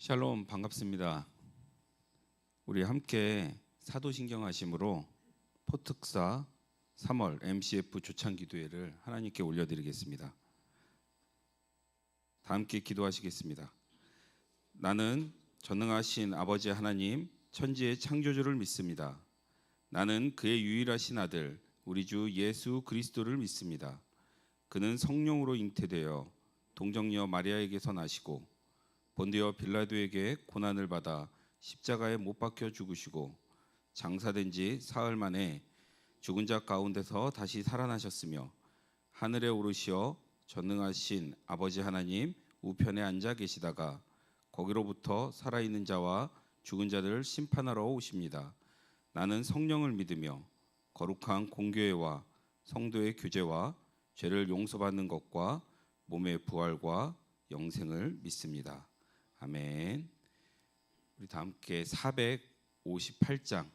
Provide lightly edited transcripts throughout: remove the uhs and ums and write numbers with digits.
샬롬, 반갑습니다. 우리 함께 사도신경하심으로 포특사 3월 MCF 조창기도회를 하나님께 올려드리겠습니다. 다 함께 기도하시겠습니다. 나는 전능하신 아버지 하나님, 천지의 창조주를 믿습니다. 나는 그의 유일하신 아들 우리 주 예수 그리스도를 믿습니다. 그는 성령으로 잉태되어 동정녀 마리아에게서 나시고 본디오 빌라도에게 고난을 받아 십자가에 못 박혀 죽으시고 장사된 지 사흘 만에 죽은 자 가운데서 다시 살아나셨으며 하늘에 오르시어 전능하신 아버지 하나님 우편에 앉아 계시다가 거기로부터 살아있는 자와 죽은 자들을 심판하러 오십니다. 나는 성령을 믿으며 거룩한 공교회와 성도의 교제와 죄를 용서받는 것과 몸의 부활과 영생을 믿습니다. 아멘. 우리 다 함께 458장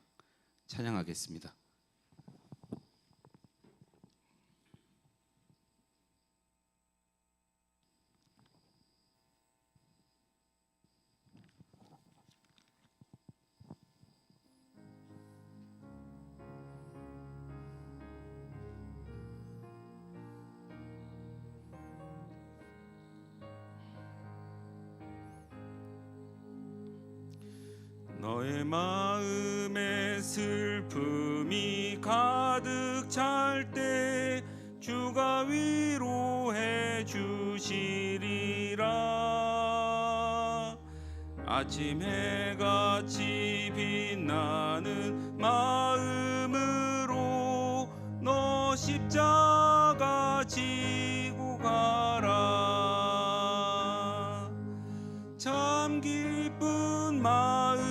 찬양하겠습니다. 너의 마음에 슬픔이 가득 찰 때 주가 위로해 주시리라. 아침 해같이 빛나는 마음으로 너 십자가 지고 가라. 참 기쁜 마음으로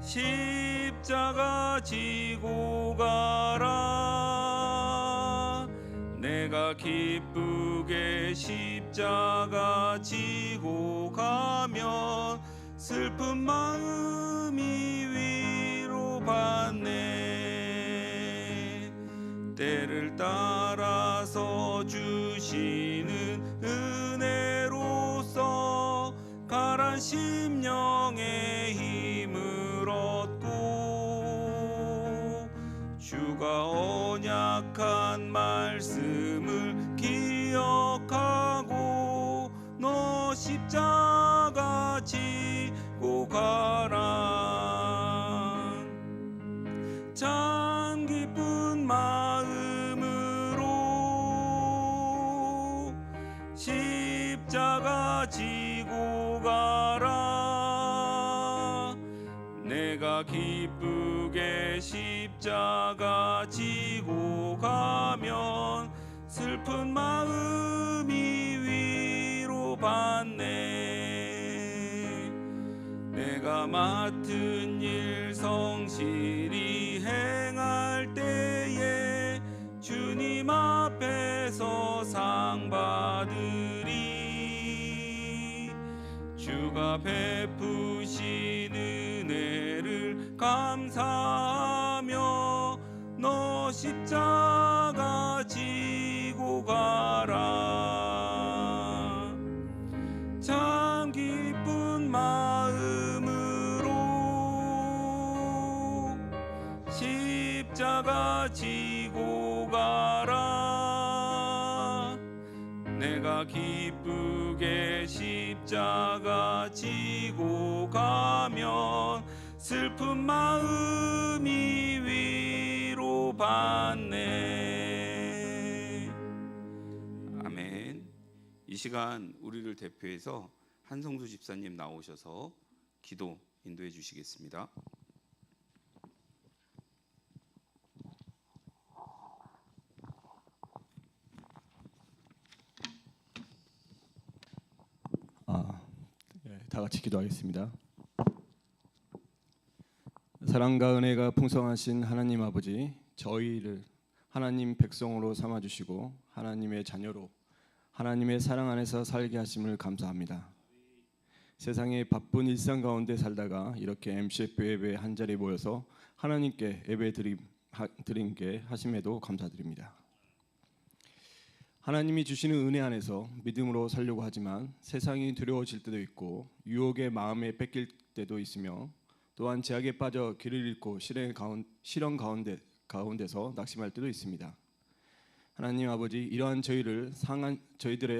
십자가 지고 가라. 내가 기쁘게 십자가 지고 가면 슬픈 마음이 위로받네. 때를 따라서 주시는 은혜로서 가란 심령의 힘을 얻고 주가 언약한 말씀을 기억하고 너 십자가 지고 가라. 참 기쁜 마음으로 십자가 지고 가라. 내가 기쁘게 십자가 지고 가면 슬픈 마음이 위로받네. 내가 맡은 일 성실히 행할 때에 주님 앞에서 상 받으리. 주가 베푸신 은혜를 감사하며 너 십자가 지고 가라. 참 기쁜 마음으로 십자가 지고 가라. 내가 기쁘게 십자가 지고 가면 슬픈 마음이 위로받네. 아멘. 이 시간 우리를 대표해서 한성수 집사님 나오셔서 기도 인도해 주시겠습니다. 다 같이 기도하겠습니다. 사랑과 은혜가 풍성하신 하나님 아버지, 저희를 하나님 백성으로 삼아주시고 하나님의 자녀로 하나님의 사랑 안에서 살게 하심을 감사합니다. 세상의 바쁜 일상 가운데 살다가 이렇게 MCF 예배 한자리에 모여서 하나님께 예배 드리게 하심에도 감사드립니다. 하나님이 주시는 은혜 안에서 믿음으로 살려고 하지만 세상이 두려워질 때도 있고 유혹의 마음에 뺏길 때도 있으며 또한 제약에 빠져 길을 잃고 시련 가운데서 낙심할 때도 있습니다. 하나님 아버지, 이러한 저희들의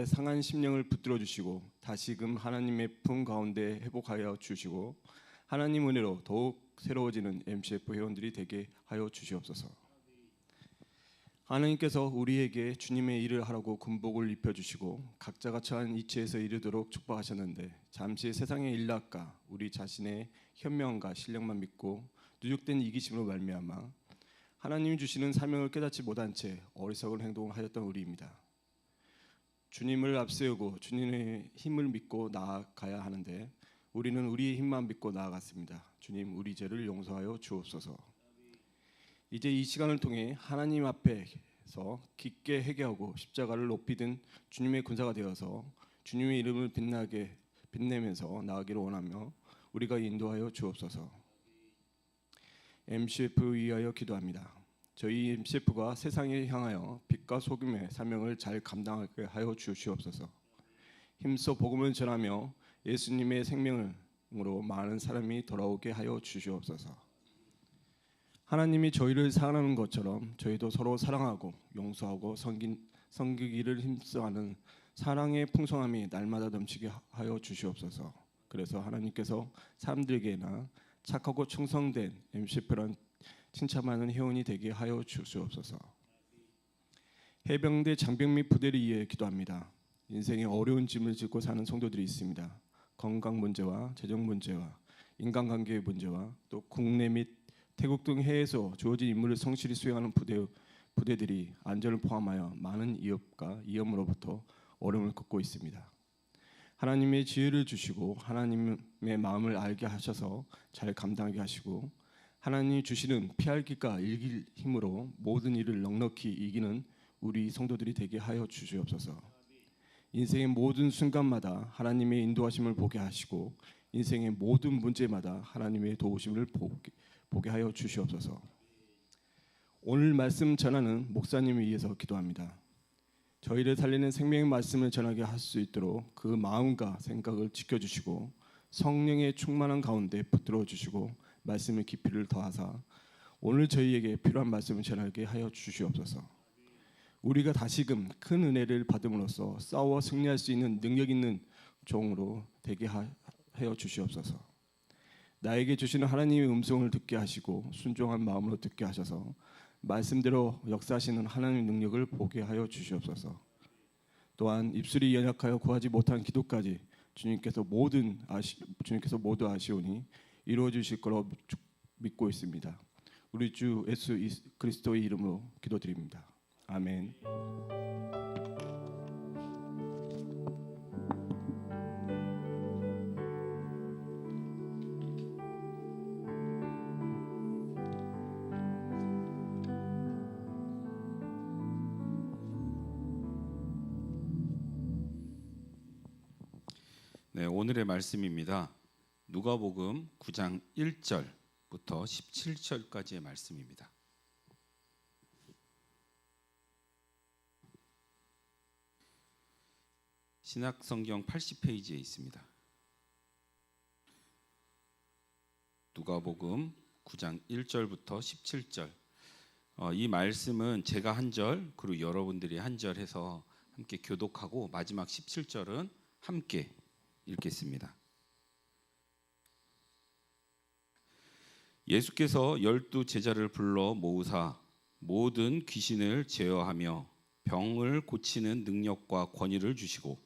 상한 심령을 붙들어 주시고 다시금 하나님의 품 가운데 회복하여 주시고 하나님 은혜로 더욱 새로워지는 MCF 회원들이 되게 하여 주시옵소서. 하나님께서 우리에게 주님의 일을 하라고 군복을 입혀주시고 각자가 처한 이치에서 이르도록 축복하셨는데 잠시 세상의 일락과 우리 자신의 현명과 실력만 믿고 누적된 이기심으로 말미암아 하나님이 주시는 사명을 깨닫지 못한 채 어리석은 행동을 하였던 우리입니다. 주님을 앞세우고 주님의 힘을 믿고 나아가야 하는데 우리는 우리의 힘만 믿고 나아갔습니다. 주님, 우리 죄를 용서하여 주옵소서. 이제 이 시간을 통해 하나님 앞에서 깊게 회개하고 십자가를 높이 든 주님의 군사가 되어서 주님의 이름을 빛내면서 나아가기를 원하며 우리가 인도하여 주옵소서. MCF 위하여 기도합니다. 저희 MCF가 세상에 향하여 빛과 소금의 사명을 잘 감당하게 하여 주시옵소서. 힘써 복음을 전하며 예수님의 생명으로 많은 사람이 돌아오게 하여 주시옵소서. 하나님이 저희를 사랑하는 것처럼 저희도 서로 사랑하고 용서하고 섬기기를 힘써하는 사랑의 풍성함이 날마다 넘치게 하여 주시옵소서. 그래서 하나님께서 사람들에게나 착하고 충성된 MCF란 칭찬받는 회원이 되게 하여 주시옵소서. 해병대 장병 및 부대를 위해 기도합니다. 인생의 어려운 짐을 짚고 사는 성도들이 있습니다. 건강 문제와 재정 문제와 인간관계의 문제와 또 국내 및 태국 등 해에서 주어진 임무를 성실히 수행하는 부대들이 안전을 포함하여 많은 위험으로부터 어려움을 겪고 있습니다. 하나님의 지혜를 주시고 하나님의 마음을 알게 하셔서 잘 감당하게 하시고 하나님이 주시는 피할 길과 이길 힘으로 모든 일을 넉넉히 이기는 우리 성도들이 되게 하여 주시옵소서. 인생의 모든 순간마다 하나님의 인도하심을 보게 하시고 인생의 모든 문제마다 하나님의 도우심을 보게 하여 주시옵소서. 오늘 말씀 전하는 목사님을 위해서 기도합니다. 저희를 살리는 생명의 말씀을 전하게 할 수 있도록 그 마음과 생각을 지켜주시고 성령의 충만한 가운데 붙들어 주시고 말씀의 깊이를 더하사 오늘 저희에게 필요한 말씀을 전하게 하여 주시옵소서. 우리가 다시금 큰 은혜를 받음으로써 싸워 승리할 수 있는 능력 있는 종으로 되게 하여 주시옵소서. 나에게 주시는 하나님의 음성을 듣게 하시고 순종한 마음으로 듣게 하셔서 말씀대로 역사하시는 하나님의 능력을 보게 하여 주시옵소서. 또한 입술이 연약하여 구하지 못한 기도까지 주님께서 모두 아시오니 이루어 주실 거로 믿고 있습니다. 우리 주 예수 그리스도의 이름으로 기도드립니다. 아멘. 네, 오늘의 말씀입니다. 누가복음 9장 1절부터 17절까지의 말씀입니다. 신약성경 80페이지에 있습니다. 누가복음 9장 1절부터 17절. 이 말씀은 제가 한 절, 그리고 여러분들이 한 절 해서 함께 교독하고 마지막 17절은 함께 읽겠습니다. 예수께서 12 제자를 불러 모으사 모든 귀신을 제어하며 병을 고치는 능력과 권위를 주시고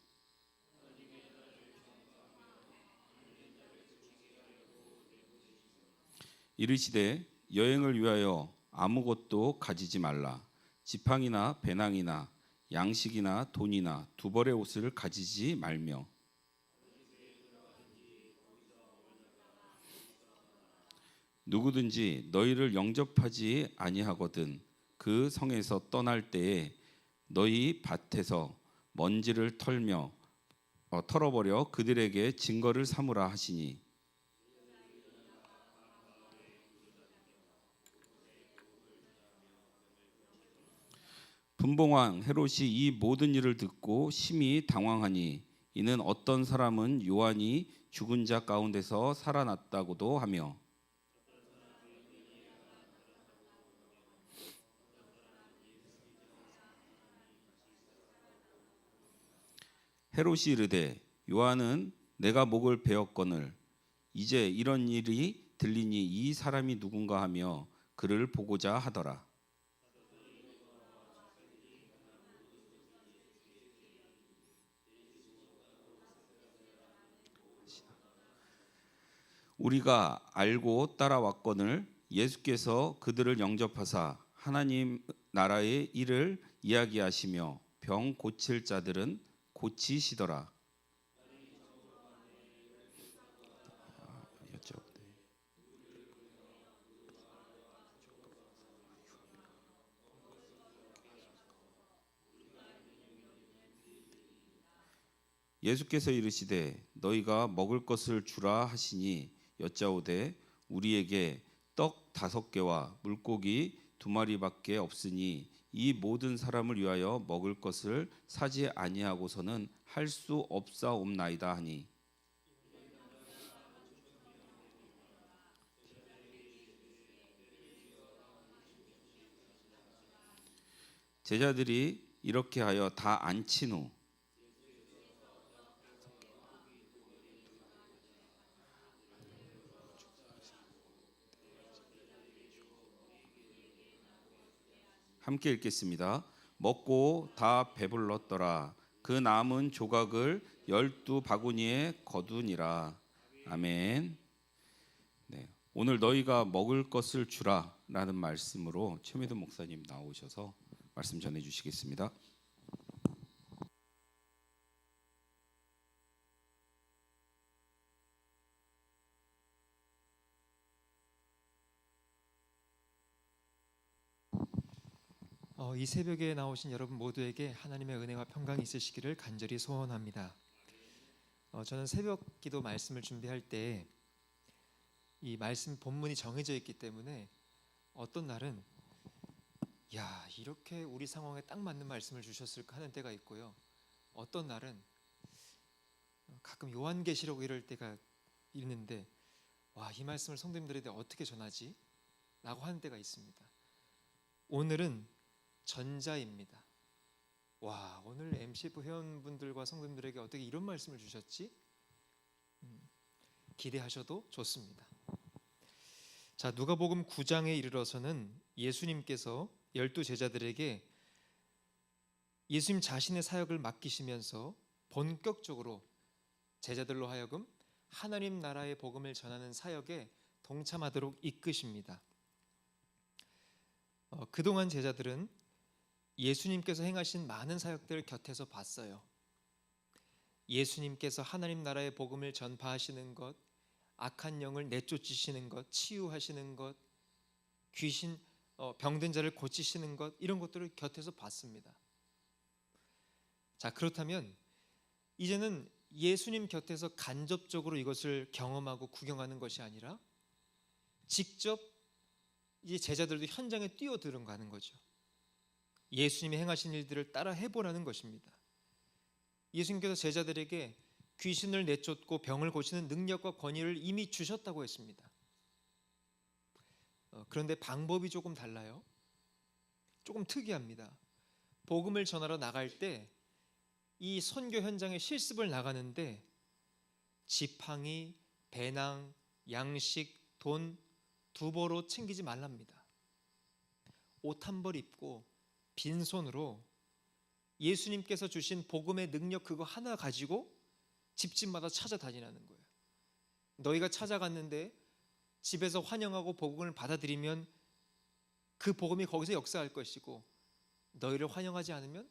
이르시되 여행을 위하여 아무것도 가지지 말라. 지팡이나 배낭이나 양식이나 돈이나 두 벌의 옷을 가지지 말며 누구든지 너희를 영접하지 아니하거든 그 성에서 떠날 때에 너희 밭에서 먼지를 털어버려 그들에게 증거를 삼으라 하시니 분봉왕 헤롯이 이 모든 일을 듣고 심히 당황하니 이는 어떤 사람은 요한이 죽은 자 가운데서 살아났다고도 하며 헤롯이 이르되 요한은 내가 목을 베었거늘 이제 이런 일이 들리니 이 사람이 누군가 하며 그를 보고자 하더라. 우리가 알고 따라왔거늘 예수께서 그들을 영접하사 하나님 나라의 일을 이야기하시며 병 고칠 자들은 고치시더라. 예수께서 이르시되 너희가 먹을 것을 주라 하시니 여짜오되 우리에게 떡 5개와 물고기 2마리밖에 없으니 이 모든 사람을 위하여 먹을 것을 사지 아니하고서는 할 수 없사옵나이다 하니 제자들이 이렇게 하여 다 앉힌 후 함께 읽겠습니다. 먹고 다 배불렀더라. 그 남은 조각을 12바구니에 거두니라. 아멘. 네, 오늘 너희가 먹을 것을 주라라는 말씀으로 최미도 목사님 나오셔서 말씀 전해 주시겠습니다. 이 새벽에 나오신 여러분 모두에게 하나님의 은혜와 평강이 있으시기를 간절히 소원합니다. 저는 새벽 기도 말씀을 준비할 때 이 말씀 본문이 정해져 있기 때문에 어떤 날은 야 이렇게 우리 상황에 딱 맞는 말씀을 주셨을까 하는 때가 있고요. 어떤 날은 가끔 요한계시록 이럴 때가 있는데 와 이 말씀을 성도님들에게 어떻게 전하지? 라고 하는 때가 있습니다. 오늘은 전자입니다. 와 오늘 MCF 회원분들과 성도님들에게 어떻게 이런 말씀을 주셨지? 기대하셔도 좋습니다. 자 누가복음 9장에 이르러서는 예수님께서 12제자들에게 예수님 자신의 사역을 맡기시면서 본격적으로 제자들로 하여금 하나님 나라의 복음을 전하는 사역에 동참하도록 이끄십니다. 그동안 제자들은 예수님께서 행하신 많은 사역들을 곁에서 봤어요. 예수님께서 하나님 나라의 복음을 전파하시는 것, 악한 영을 내쫓으시는 것, 치유하시는 것, 귀신 병든 자를 고치시는 것 이런 것들을 곁에서 봤습니다. 자 그렇다면 이제는 예수님 곁에서 간접적으로 이것을 경험하고 구경하는 것이 아니라 직접 이제 제자들도 현장에 뛰어들은 가는 거죠. 예수님이 행하신 일들을 따라 해보라는 것입니다. 예수님께서 제자들에게 귀신을 내쫓고 병을 고치는 능력과 권위를 이미 주셨다고 했습니다. 그런데 방법이 조금 달라요. 조금 특이합니다. 복음을 전하러 나갈 때 이 선교 현장에 실습을 나가는데 지팡이, 배낭, 양식, 돈, 두보로 챙기지 말랍니다. 옷 한 벌 입고 빈손으로 예수님께서 주신 복음의 능력 그거 하나 가지고 집집마다 찾아다니라는 거예요. 너희가 찾아갔는데 집에서 환영하고 복음을 받아들이면 그 복음이 거기서 역사할 것이고 너희를 환영하지 않으면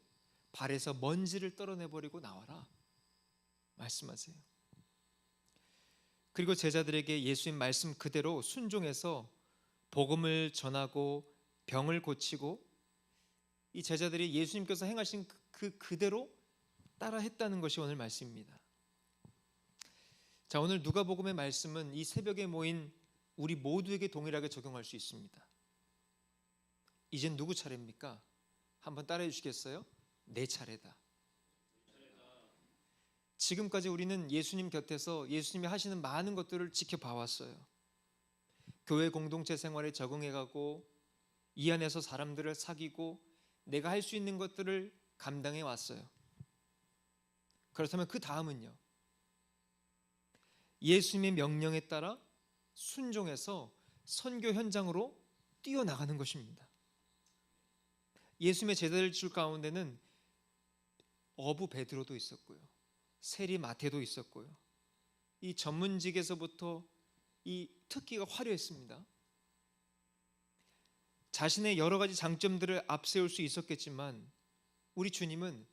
발에서 먼지를 떨어내버리고 나와라 말씀하세요. 그리고 제자들에게 예수님 말씀 그대로 순종해서 복음을 전하고 병을 고치고 이 제자들이 예수님께서 행하신 그대로 따라 했다는 것이 오늘 말씀입니다. 자, 오늘 누가복음의 말씀은 이 새벽에 모인 우리 모두에게 동일하게 적용할 수 있습니다. 이젠 누구 차례입니까? 한번 따라해 주시겠어요? 내 차례다. 지금까지 우리는 예수님 곁에서 예수님이 하시는 많은 것들을 지켜봐 왔어요. 교회 공동체 생활에 적응해가고 이 안에서 사람들을 사귀고 내가 할 수 있는 것들을 감당해 왔어요. 그렇다면 그 다음은요, 예수님의 명령에 따라 순종해서 선교 현장으로 뛰어나가는 것입니다. 예수님의 제자들 줄 가운데는 어부 베드로도 있었고요, 세리 마태도 있었고요, 이 전문직에서부터 이 특기가 화려했습니다. 자신의 여러 가지 장점들을 앞세울 수 있었겠지만 우리 주님은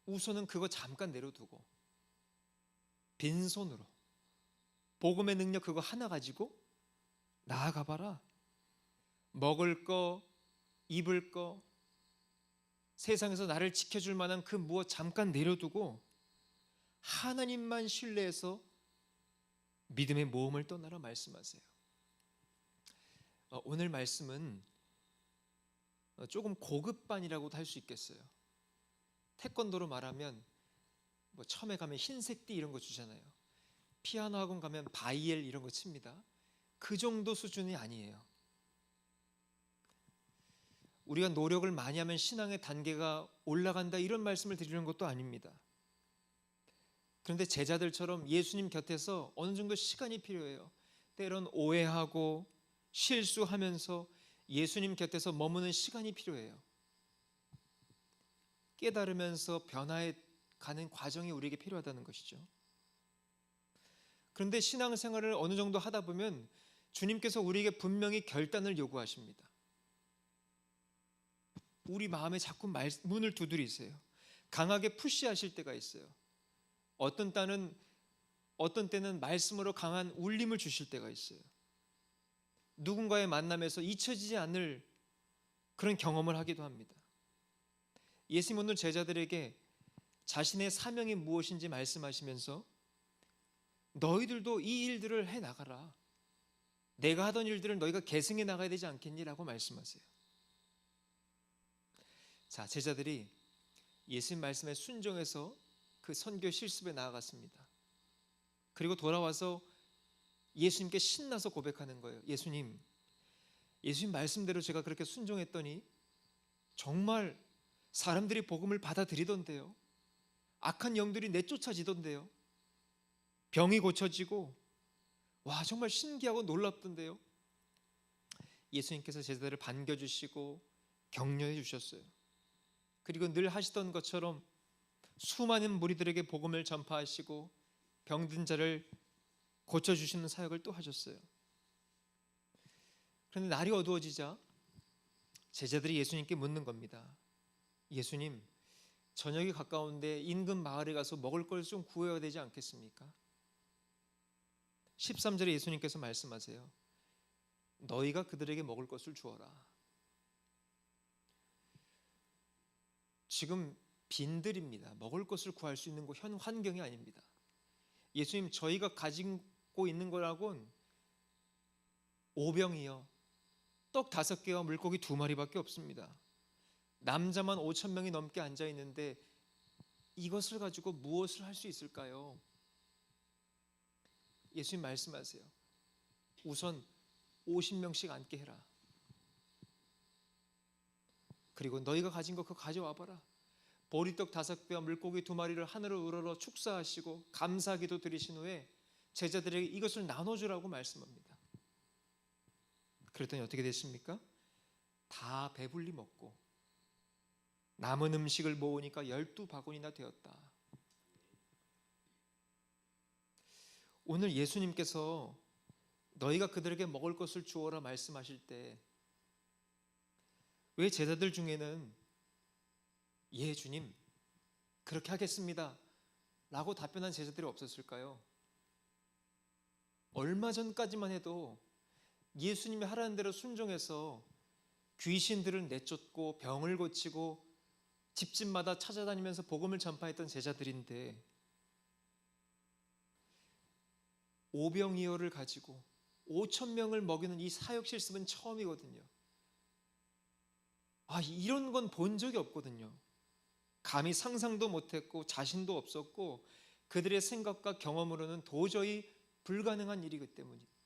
우선은 그거 잠깐 내려두고 빈손으로 복음의 능력 그거 하나 가지고 나아가 봐라. 먹을 거, 입을 거, 세상에서 나를 지켜줄 만한 그 무엇 잠깐 내려두고 하나님만 신뢰해서 믿음의 모험을 떠나라 말씀하세요. 오늘 말씀은 조금 고급반이라고도 할 수 있겠어요. 태권도로 말하면 뭐 처음에 가면 흰색 띠 이런 거 주잖아요. 피아노 학원 가면 바이엘 이런 거 칩니다. 그 정도 수준이 아니에요. 우리가 노력을 많이 하면 신앙의 단계가 올라간다 이런 말씀을 드리는 것도 아닙니다. 그런데 제자들처럼 예수님 곁에서 어느 정도 시간이 필요해요. 때론 오해하고 실수하면서 예수님 곁에서 머무는 시간이 필요해요. 깨달으면서 변화해 가는 과정이 우리에게 필요하다는 것이죠. 그런데 신앙생활을 어느 정도 하다 보면 주님께서 우리에게 분명히 결단을 요구하십니다. 우리 마음에 자꾸 문을 두드리세요. 강하게 푸시하실 때가 있어요. 어떤 때는 말씀으로 강한 울림을 주실 때가 있어요. 누군가의 만남에서 잊혀지지 않을 그런 경험을 하기도 합니다. 예수님 오늘 제자들에게 자신의 사명이 무엇인지 말씀하시면서 너희들도 이 일들을 해나가라. 내가 하던 일들을 너희가 계승해 나가야 되지 않겠니? 라고 말씀하세요. 자, 제자들이 예수님 말씀에 순종해서 그 선교 실습에 나아갔습니다. 그리고 돌아와서 예수님께 신나서 고백하는 거예요. 예수님 말씀대로 제가 그렇게 순종했더니 정말 사람들이 복음을 받아들이던데요. 악한 영들이 내쫓아지던데요. 병이 고쳐지고 와 정말 신기하고 놀랍던데요. 예수님께서 제자들을 반겨주시고 격려해 주셨어요. 그리고 늘 하시던 것처럼 수많은 무리들에게 복음을 전파하시고 병든 자를 고쳐주시는 사역을 또 하셨어요. 그런데 날이 어두워지자 제자들이 예수님께 묻는 겁니다. 예수님, 저녁이 가까운데 인근 마을에 가서 먹을 걸 좀 구해야 되지 않겠습니까? 13절에 예수님께서 말씀하세요. 너희가 그들에게 먹을 것을 주어라. 지금 빈들입니다. 먹을 것을 구할 수 있는 현 환경이 아닙니다. 예수님, 저희가 가지고 있는 거라곤 오병이요, 떡 5개와 물고기 2마리밖에 없습니다. 남자만 5,000명이 넘게 앉아 있는데 이것을 가지고 무엇을 할 수 있을까요? 예수님 말씀하세요. 우선 50명씩 앉게 해라. 그리고 너희가 가진 거 그거 가져와 봐라. 보리떡 5개와 물고기 2마리를 하늘을 우러러 축사하시고 감사기도 드리신 후에 제자들에게 이것을 나눠주라고 말씀합니다. 그랬더니 어떻게 됐습니까? 다 배불리 먹고 남은 음식을 모으니까 12바구니나 되었다. 오늘 예수님께서 너희가 그들에게 먹을 것을 주어라 말씀하실 때 왜 제자들 중에는 예 주님 그렇게 하겠습니다 라고 답변한 제자들이 없었을까요? 얼마 전까지만 해도 예수님이 하라는 대로 순종해서 귀신들을 내쫓고 병을 고치고 집집마다 찾아다니면서 복음을 전파했던 제자들인데 오병이어를 가지고 5,000명을 먹이는 이 사역 실습은 처음이거든요. 이런 건 본 적이 없거든요. 감히 상상도 못했고 자신도 없었고 그들의 생각과 경험으로는 도저히 불가능한 일이기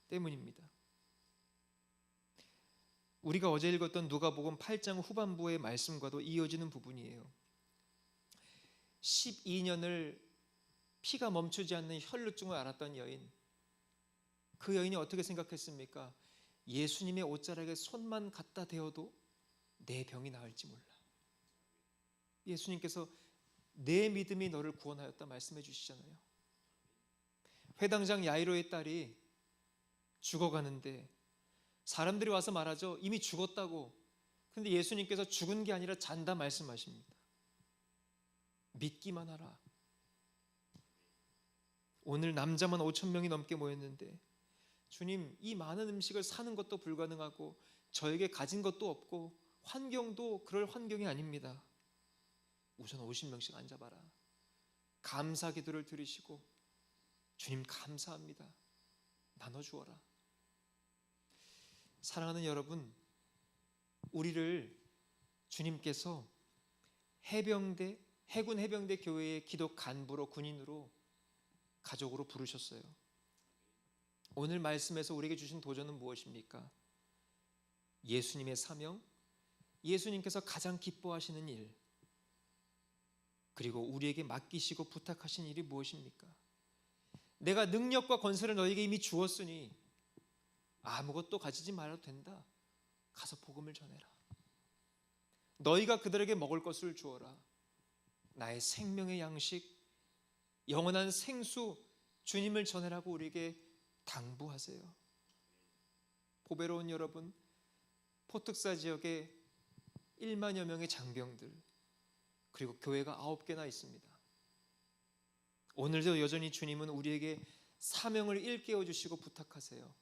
때문입니다. 우리가 어제 읽었던 누가복음 8장 후반부의 말씀과도 이어지는 부분이에요. 12년을 피가 멈추지 않는 혈루증을 앓았던 여인, 그 여인이 어떻게 생각했습니까? 예수님의 옷자락에 손만 갖다 대어도 내 병이 나을지 몰라. 예수님께서 내 믿음이 너를 구원하였다 말씀해 주시잖아요. 회당장 야이로의 딸이 죽어가는데 사람들이 와서 말하죠. 이미 죽었다고. 근데 예수님께서 죽은 게 아니라 잔다 말씀하십니다. 믿기만 하라. 오늘 남자만 5천 명이 넘게 모였는데 주님, 이 많은 음식을 사는 것도 불가능하고 저에게 가진 것도 없고 환경도 그럴 환경이 아닙니다. 우선 50명씩 앉아봐라. 감사 기도를 드리시고 주님 감사합니다. 나눠주어라. 사랑하는 여러분, 우리를 주님께서 해군 해병대 교회의 기독 간부로, 군인으로, 가족으로 부르셨어요. 오늘 말씀에서 우리에게 주신 도전은 무엇입니까? 예수님의 사명, 예수님께서 가장 기뻐하시는 일, 그리고 우리에게 맡기시고 부탁하신 일이 무엇입니까? 내가 능력과 권세를 너에게 이미 주었으니 아무것도 가지지 말아도 된다. 가서 복음을 전해라. 너희가 그들에게 먹을 것을 주어라. 나의 생명의 양식, 영원한 생수, 주님을 전해라고 우리에게 당부하세요. 보배로운 여러분, 포특사 지역에 1만여 명의 장병들, 그리고 교회가 9개나 있습니다. 오늘도 여전히 주님은 우리에게 사명을 일깨워 주시고 부탁하세요.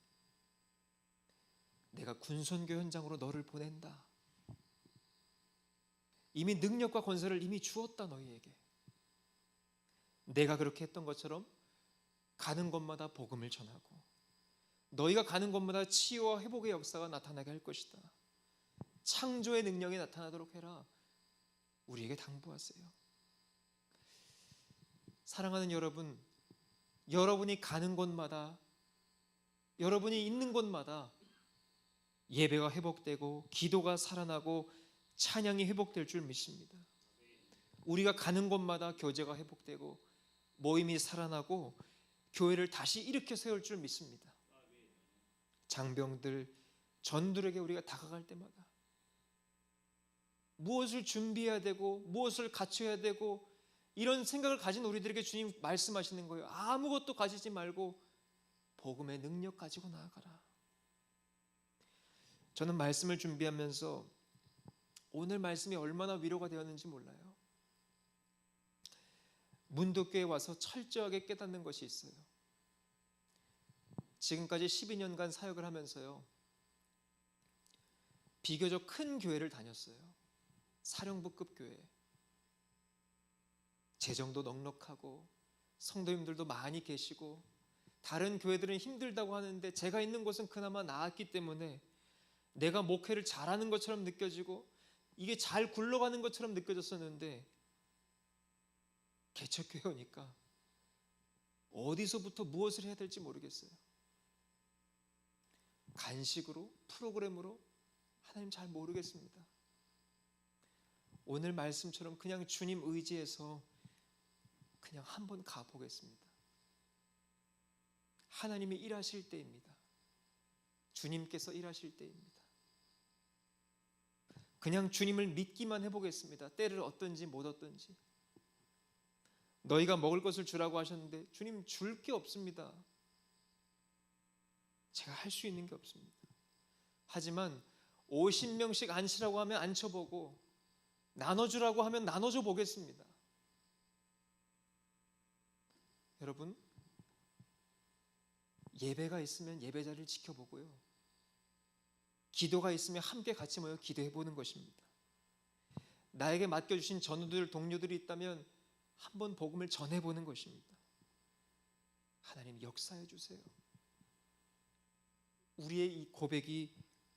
내가 군선교 현장으로 너를 보낸다. 이미 능력과 권세를 이미 주었다 너희에게. 내가 그렇게 했던 것처럼 가는 곳마다 복음을 전하고 너희가 가는 곳마다 치유와 회복의 역사가 나타나게 할 것이다. 창조의 능력이 나타나도록 해라. 우리에게 당부하세요. 사랑하는 여러분, 여러분이 가는 곳마다, 여러분이 있는 곳마다 예배가 회복되고 기도가 살아나고 찬양이 회복될 줄 믿습니다. 우리가 가는 곳마다 교제가 회복되고 모임이 살아나고 교회를 다시 일으켜 세울 줄 믿습니다. 장병들, 전들에게 우리가 다가갈 때마다 무엇을 준비해야 되고 무엇을 갖춰야 되고 이런 생각을 가진 우리들에게 주님 말씀하시는 거예요. 아무것도 가지지 말고 복음의 능력 가지고 나아가라. 저는 말씀을 준비하면서 오늘 말씀이 얼마나 위로가 되었는지 몰라요. 문도교에 와서 철저하게 깨닫는 것이 있어요. 지금까지 12년간 사역을 하면서요, 비교적 큰 교회를 다녔어요. 사령부급 교회. 재정도 넉넉하고 성도님들도 많이 계시고 다른 교회들은 힘들다고 하는데 제가 있는 곳은 그나마 나았기 때문에 내가 목회를 잘하는 것처럼 느껴지고 이게 잘 굴러가는 것처럼 느껴졌었는데 개척교회 오니까 어디서부터 무엇을 해야 될지 모르겠어요. 간식으로, 프로그램으로 하나님 잘 모르겠습니다. 오늘 말씀처럼 그냥 주님 의지해서 그냥 한번 가보겠습니다. 하나님이 일하실 때입니다. 주님께서 일하실 때입니다. 그냥 주님을 믿기만 해보겠습니다. 때를 얻든지 못 얻든지. 너희가 먹을 것을 주라고 하셨는데 주님 줄 게 없습니다. 제가 할 수 있는 게 없습니다. 하지만 50명씩 앉히라고 하면 앉혀보고 나눠주라고 하면 나눠줘 보겠습니다. 여러분, 예배가 있으면 예배 자리를 지켜보고요, 기도가 있으면 함께 같이 모여 기도해 보는 것입니다. 나에게 맡겨주신 전우들, 동료들이 있다면 한번 복음을 전해보는 것입니다. 하나님 역사해 주세요. 우리의 이 고백이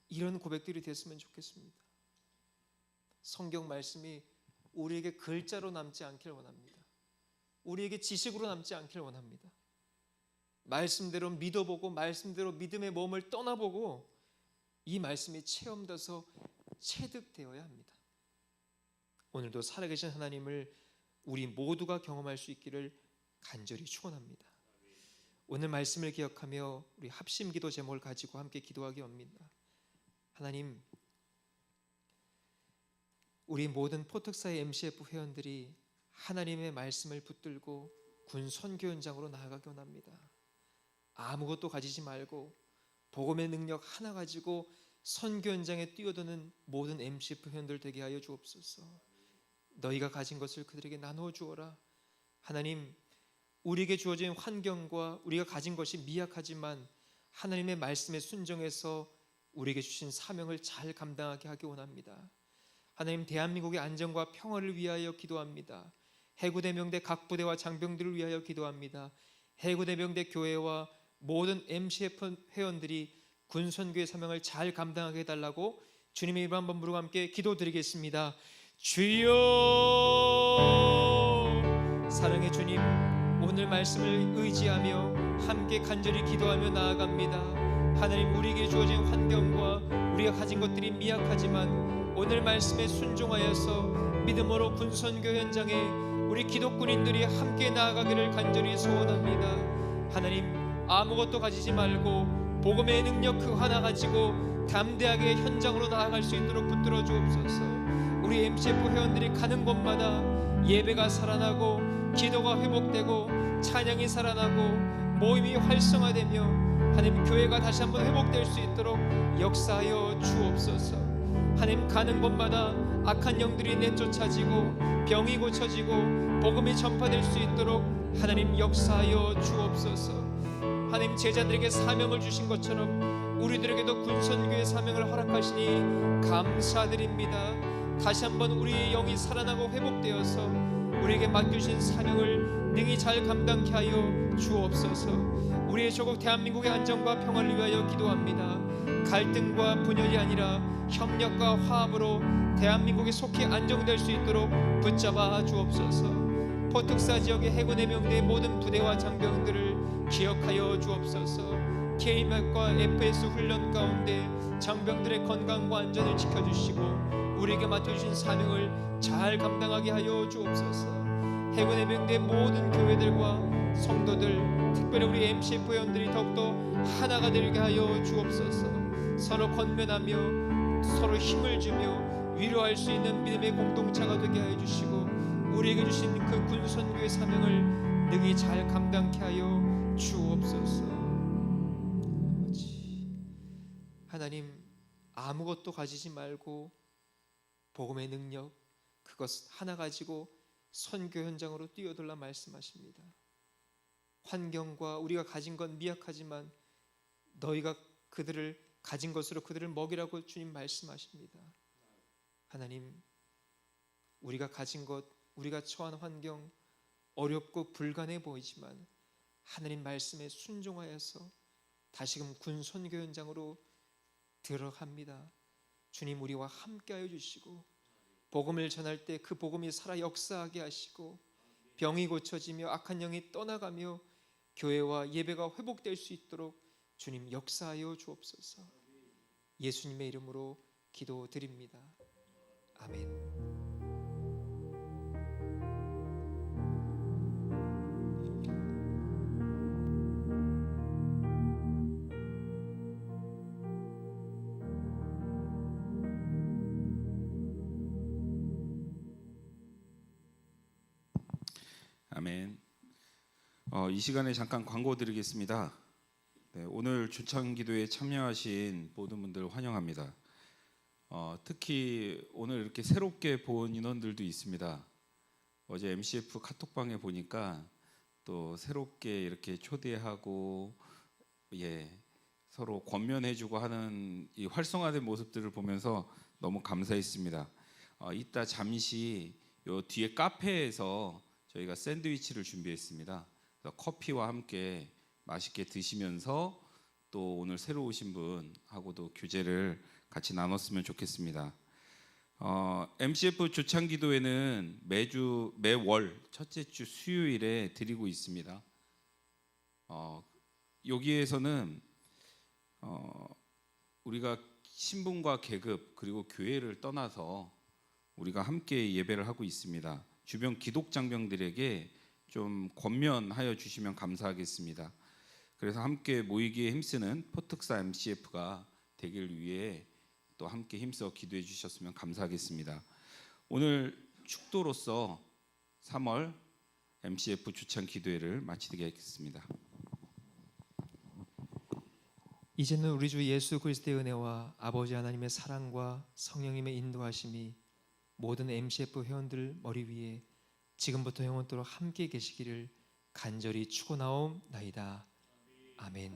이런 고백들이 됐으면 좋겠습니다. 성경 말씀이 우리에게 글자로 남지 않길 원합니다. 우리에게 지식으로 남지 않길 원합니다. 말씀대로 믿어보고 말씀대로 믿음의 몸을 떠나보고 이 말씀이 체험돼서 체득되어야 합니다. 오늘도 살아계신 하나님을 우리 모두가 경험할 수 있기를 간절히 축원합니다. 오늘 말씀을 기억하며 우리 합심기도 제목을 가지고 함께 기도하기 원합니다. 하나님, 우리 모든 포특사의 MCF 회원들이 하나님의 말씀을 붙들고 군 선교 현장으로 나아가기 원합니다. 아무것도 가지지 말고 복음의 능력 하나 가지고 선교 현장에 뛰어드는 모든 MCF 회원들 되게 하여 주옵소서. 너희가 가진 것을 그들에게 나누어 주어라. 하나님, 우리에게 주어진 환경과 우리가 가진 것이 미약하지만 하나님의 말씀에 순종해서 우리에게 주신 사명을 잘 감당하게 하기 원합니다. 하나님, 대한민국의 안전과 평화를 위하여 기도합니다. 해구대명대 각 부대와 장병들을 위하여 기도합니다. 해구대명대 교회와 모든 MCF 회원들이 군선교의 사명을 잘 감당하게 해달라고 주님의 이름 한번 부르고 함께 기도드리겠습니다. 주여, 사랑의 주님, 오늘 말씀을 의지하며 함께 간절히 기도하며 나아갑니다. 하나님, 우리에게 주어진 환경과 우리가 가진 것들이 미약하지만 오늘 말씀에 순종하여서 믿음으로 군선교 현장에 우리 기독군인들이 함께 나아가기를 간절히 소원합니다. 하나님, 아무것도 가지지 말고 복음의 능력 그 하나 가지고 담대하게 현장으로 나아갈 수 있도록 붙들어 주옵소서. 우리 MCF 회원들이 가는 곳마다 예배가 살아나고 기도가 회복되고 찬양이 살아나고 모임이 활성화되며 하나님, 교회가 다시 한번 회복될 수 있도록 역사하여 주옵소서. 하나님, 가는 곳마다 악한 영들이 내쫓아지고 병이 고쳐지고 복음이 전파될 수 있도록 하나님 역사하여 주옵소서. 하나님, 제자들에게 사명을 주신 것처럼 우리들에게도 군선교의 사명을 허락하시니 감사드립니다. 다시 한번 우리의 영이 살아나고 회복되어서 우리에게 맡겨주신 사명을 능히 잘 감당케 하여 주옵소서. 우리의 조국 대한민국의 안전과 평화를 위하여 기도합니다. 갈등과 분열이 아니라 협력과 화합으로 대한민국이 속히 안정될 수 있도록 붙잡아 주옵소서. 포특사 지역의 해군의 명대의 모든 부대와 장병들을 기억하여 주옵소서. K맵과 FS 훈련 가운데 장병들의 건강과 안전을 지켜주시고 우리에게 맡겨주신 사명을 잘 감당하게 하여 주옵소서. 해군의 명대 모든 교회들과 성도들, 특별히 우리 MCF 회원들이 더욱더 하나가 되게 하여 주옵소서. 서로 권면하며 서로 힘을 주며 위로할 수 있는 믿음의 공동체가 되게 하여 주시고 우리에게 주신 그 군선교의 사명을 능히 잘 감당케 하여 주옵소서. 하나님, 아무것도 가지지 말고 복음의 능력 그것 하나 가지고 선교 현장으로 뛰어들라 말씀하십니다. 환경과 우리가 가진 건 미약하지만 너희가 그들을 가진 것으로 그들을 먹이라고 주님 말씀하십니다. 하나님, 우리가 가진 것, 우리가 처한 환경 어렵고 불가능해 보이지만 하나님 말씀에 순종하여서 다시금 군 선교 현장으로 들어갑니다. 주님, 우리와 함께하여 주시고 복음을 전할 때 그 복음이 살아 역사하게 하시고 병이 고쳐지며 악한 영이 떠나가며 교회와 예배가 회복될 수 있도록 주님 역사하여 주옵소서. 예수님의 이름으로 기도드립니다. 아멘. 아멘. 이 시간에 잠깐 광고 드리겠습니다. 네, 오늘 주창 기도에 참여하신 모든 분들 환영합니다. 특히 오늘 이렇게 새롭게 본 인원들도 있습니다. 어제 MCF 카톡방에 보니까 또 새롭게 이렇게 초대하고 서로 권면해주고 하는 이 활성화된 모습들을 보면서 너무 감사했습니다. 이따 잠시 요 뒤에 카페에서 저희가 샌드위치를 준비했습니다. 그래서 커피와 함께 맛있게 드시면서 또 오늘 새로 오신 분하고도 교제를 같이 나눴으면 좋겠습니다. MCF 조창기도회는 매월 첫째 주 수요일에 드리고 있습니다. 여기에서는 우리가 신분과 계급 그리고 교회를 떠나서 우리가 함께 예배를 하고 있습니다. 주변 기독장병들에게 좀 권면하여 주시면 감사하겠습니다. 그래서 함께 모이기에 힘쓰는 포특사 MCF가 되길 위해 또 함께 힘써 기도해 주셨으면 감사하겠습니다. 오늘 축도로서 3월 MCF 주창 기도회를 마치겠습니다. 이제는 우리 주 예수 그리스도의 은혜와 아버지 하나님의 사랑과 성령님의 인도하심이 모든 MCF 회원들 머리 위에 지금부터 영원토록 함께 계시기를 간절히 축원하옵나이다. 아멘.